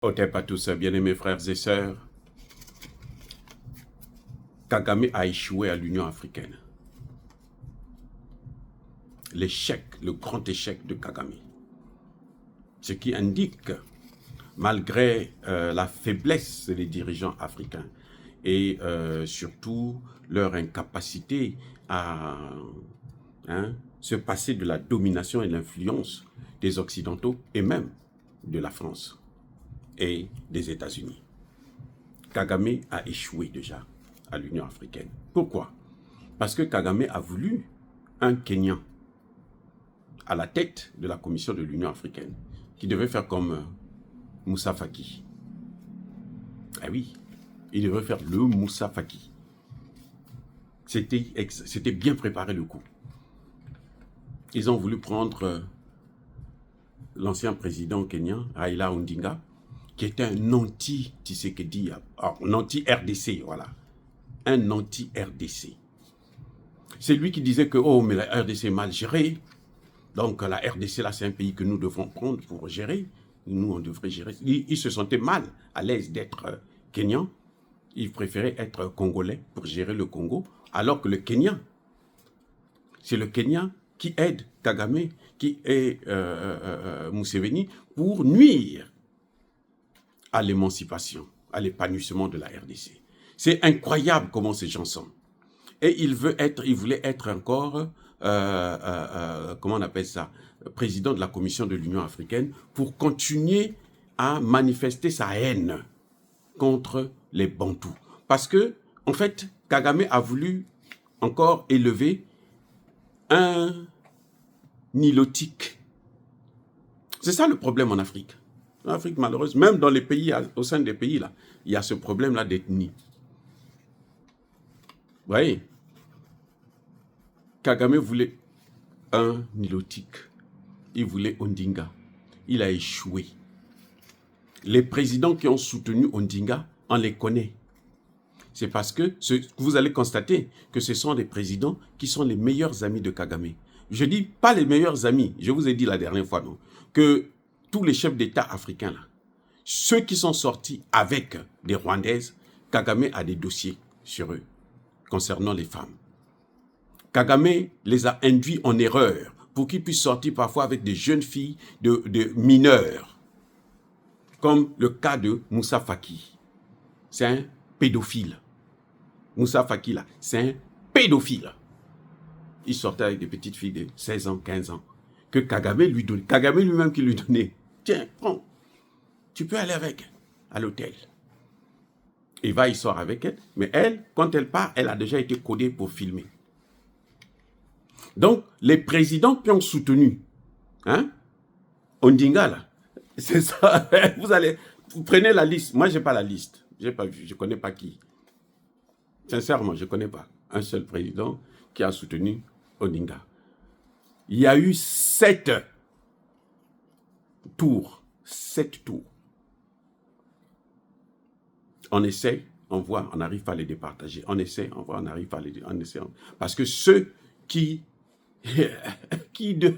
Otep à tous, bien-aimés frères et sœurs, Kagame a échoué à l'Union africaine. L'échec, le grand échec de Kagame. Ce qui indique, malgré la faiblesse des dirigeants africains et surtout leur incapacité à se passer de la domination et l'influence des Occidentaux et même de la France et des États-Unis. Kagame a échoué déjà à l'Union africaine. Pourquoi? Parce que Kagame a voulu un Kenyan à la tête de la commission de l'Union africaine qui devait faire comme Moussa Faki. Ah oui, il devait faire le Moussa Faki. C'était bien préparé le coup. Ils ont voulu prendre l'ancien président kenyan, Raila Odinga, qui était un anti-Tshisekedi, un anti-RDC, voilà. Un anti-RDC. C'est lui qui disait que, oh, mais la RDC est mal gérée. Donc, la RDC, là, c'est un pays que nous devons prendre pour gérer. Nous, on devrait gérer. Il se sentait mal à l'aise d'être Kenyan. Il préférait être Congolais pour gérer le Congo. Alors que le Kenyan, c'est le Kenyan qui aide Kagame, qui est Museveni, pour nuire à l'émancipation, à l'épanouissement de la RDC. C'est incroyable comment ces gens sont. Et il voulait être encore, comment on appelle ça, président de la Commission de l'Union africaine pour continuer à manifester sa haine contre les Bantous. Parce que, en fait, Kagame a voulu encore élever un nilotique. C'est ça le problème en Afrique. En Afrique, malheureusement, même dans les pays, au sein des pays, là, il y a ce problème-là d'ethnie. Vous voyez, Kagame voulait un nilotique. Il voulait Ondinga. Il a échoué. Les présidents qui ont soutenu Ondinga, on les connaît. C'est parce que vous allez constater que ce sont des présidents qui sont les meilleurs amis de Kagame. Je dis pas les meilleurs amis, je vous ai dit la dernière fois, non, que tous les chefs d'État africains, là, ceux qui sont sortis avec des Rwandaises, Kagame a des dossiers sur eux concernant les femmes. Kagame les a induits en erreur pour qu'ils puissent sortir parfois avec des jeunes filles de mineurs, comme le cas de Moussa Faki. C'est un pédophile. Moussa Faki, là, c'est un pédophile. Il sortait avec des petites filles de 16 ans, 15 ans, que Kagame lui donnait. Kagame lui-même qui lui donnait. Tiens, prends, tu peux aller avec à l'hôtel. Il va, il sort avec elle, mais elle, quand elle part, elle a déjà été codée pour filmer. Donc, les présidents qui ont soutenu Ondinga, là, c'est ça. Vous prenez la liste. Moi, je n'ai pas la liste. Je n'ai pas vu, je ne connais pas qui. Sincèrement, je ne connais pas un seul président qui a soutenu Ondinga. Il y a eu 7 tours. 7 tours. On essaie, on voit, on n'arrive pas à les départager. On essaie, on voit, on n'arrive pas à les départager. Parce que ceux qui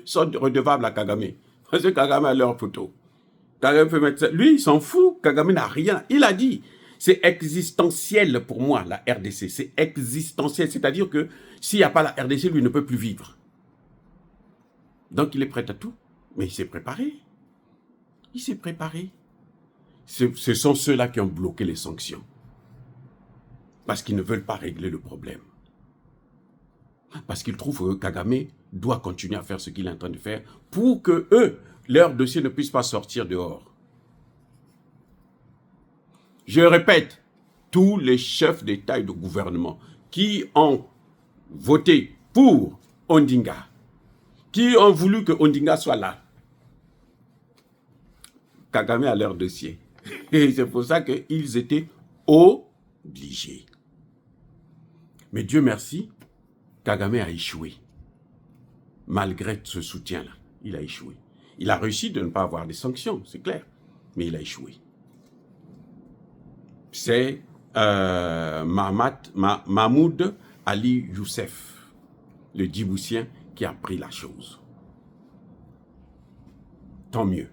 sont redevables à Kagame, parce que Kagame a leur photo. Kagame peut mettre ça. Lui, il s'en fout. Kagame n'a rien. Il a dit, c'est existentiel pour moi, la RDC. C'est existentiel. C'est-à-dire que s'il n'y a pas la RDC, lui ne peut plus vivre. Donc, il est prêt à tout. Mais il s'est préparé. Il s'est préparé. Ce sont ceux-là qui ont bloqué les sanctions. Parce qu'ils ne veulent pas régler le problème. Parce qu'ils trouvent que Kagame doit continuer à faire ce qu'il est en train de faire pour que eux, leur dossier ne puisse pas sortir dehors. Je répète, tous les chefs d'État et de gouvernement qui ont voté pour Ondinga, qui ont voulu que Ondinga soit là, Kagame a leur dossier. Et c'est pour ça qu'ils étaient obligés. Mais Dieu merci, Kagame a échoué. Malgré ce soutien-là, il a échoué. Il a réussi de ne pas avoir des sanctions, c'est clair, mais il a échoué. C'est Mahmoud Ali Youssef, le Djiboutien, qui a pris la chose. Tant mieux.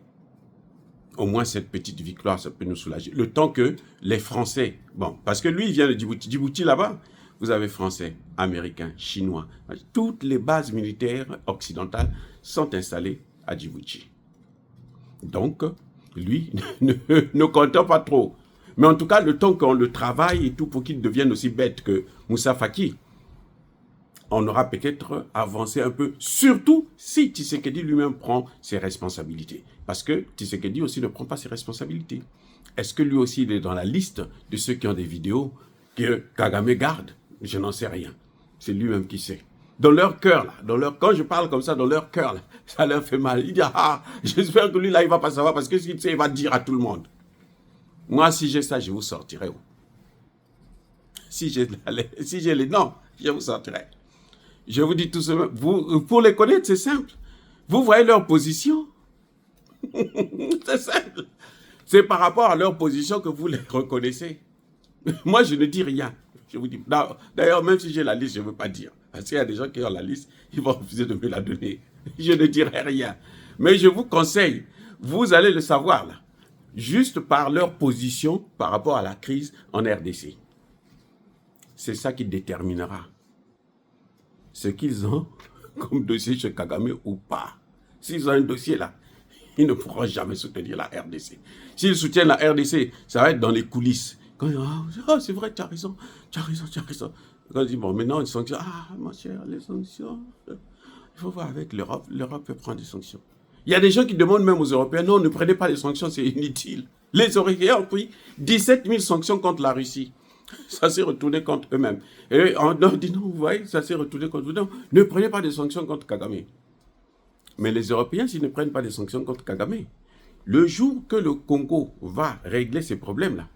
Au moins, cette petite victoire, ça peut nous soulager. Le temps que les Français... Bon, parce que lui, il vient de Djibouti. Djibouti, là-bas, vous avez Français, Américains, Chinois. Toutes les bases militaires occidentales sont installées à Djibouti. Donc, lui, ne compte pas trop. Mais en tout cas, le temps qu'on le travaille et tout pour qu'il devienne aussi bête que Moussa Faki, on aura peut-être avancé un peu, surtout si Tshisekedi lui-même prend ses responsabilités. Parce que Tshisekedi aussi ne prend pas ses responsabilités. Est-ce que lui aussi il est dans la liste de ceux qui ont des vidéos que Kagame garde? Je n'en sais rien. C'est lui-même qui sait. Dans leur cœur, là, quand je parle comme ça, dans leur cœur, là, ça leur fait mal. Il dit, ah, j'espère que lui, là, il ne va pas savoir parce que s'il sait, il va dire à tout le monde. Moi, si j'ai ça, je vous sortirai. Si j'ai les... Non, je vous sortirai. Je vous dis tout simplement, pour les connaître, c'est simple. Vous voyez leur position. C'est simple. C'est par rapport à leur position que vous les reconnaissez. Moi, je ne dis rien. Je vous dis. D'ailleurs, même si j'ai la liste, je ne veux pas dire. Parce qu'il y a des gens qui ont la liste, ils vont refuser de me la donner. Je ne dirai rien. Mais je vous conseille, vous allez le savoir là, juste par leur position par rapport à la crise en RDC. C'est ça qui déterminera ce qu'ils ont comme dossier chez Kagame ou pas. S'ils ont un dossier là, ils ne pourront jamais soutenir la RDC. S'ils soutiennent la RDC, ça va être dans les coulisses. Quand ils disent, oh, c'est vrai, tu as raison, tu as raison, tu as raison. Quand ils disent, bon, maintenant, les sanctions, ah, ma chère, les sanctions, il faut voir avec l'Europe, l'Europe peut prendre des sanctions. Il y a des gens qui demandent même aux Européens, non, ne prenez pas les sanctions, c'est inutile. Les Européens ont pris 17 000 sanctions contre la Russie. Ça s'est retourné contre eux-mêmes. Et on dit non, vous voyez, ça s'est retourné contre vous. Non, ne prenez pas des sanctions contre Kagame. Mais les Européens, s'ils ne prennent pas des sanctions contre Kagame, le jour que le Congo va régler ces problèmes-là,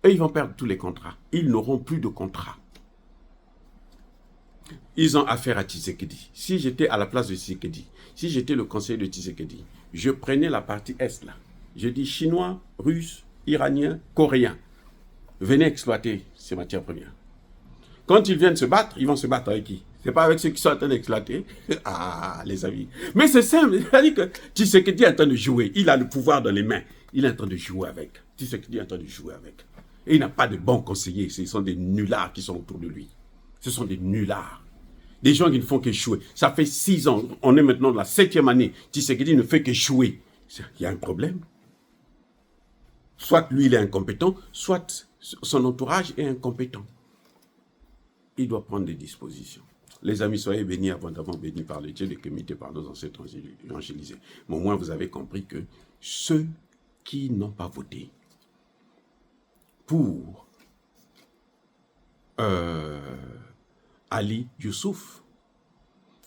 eux, ils vont perdre tous les contrats. Ils n'auront plus de contrats. Ils ont affaire à Tshisekedi. Si j'étais à la place de Tshisekedi, si j'étais le conseiller de Tshisekedi, je prenais la partie Est là. Je dis Chinois, Russes, Iraniens, Coréens. Venez exploiter ces matières premières. Quand ils viennent se battre, ils vont se battre avec qui? C'est pas avec ceux qui sont en train d'exploiter. Ah, les amis. Mais c'est simple. C'est-à-dire que Tshisekedi est en train de jouer. Il a le pouvoir dans les mains. Il est en train de jouer avec. Tshisekedi est en train de jouer avec. Et il n'a pas de bons conseillers. Ce sont des nullards qui sont autour de lui. Ce sont des nullards. Des gens qui ne font qu'échouer. Ça fait 6 ans. On est maintenant dans la 7e année. Tshisekedi ne fait qu'échouer. Il y a un problème. Soit lui, il est incompétent, soit son entourage est incompétent. Il doit prendre des dispositions. Les amis, soyez bénis, abondamment bénis par le Dieu de comité par nos ancêtres évangélisés. Mais au moins, vous avez compris que ceux qui n'ont pas voté pour Ali Youssouf,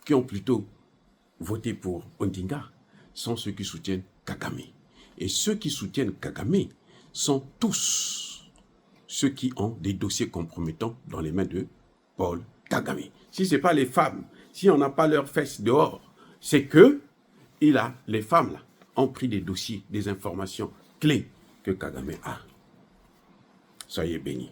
qui ont plutôt voté pour Ondinga, sont ceux qui soutiennent Kagame. Et ceux qui soutiennent Kagame sont tous ceux qui ont des dossiers compromettants dans les mains de Paul Kagame. Si ce n'est pas les femmes, si on n'a pas leurs fesses dehors, c'est que les femmes là, ont pris des dossiers, des informations clés que Kagame a. Soyez bénis.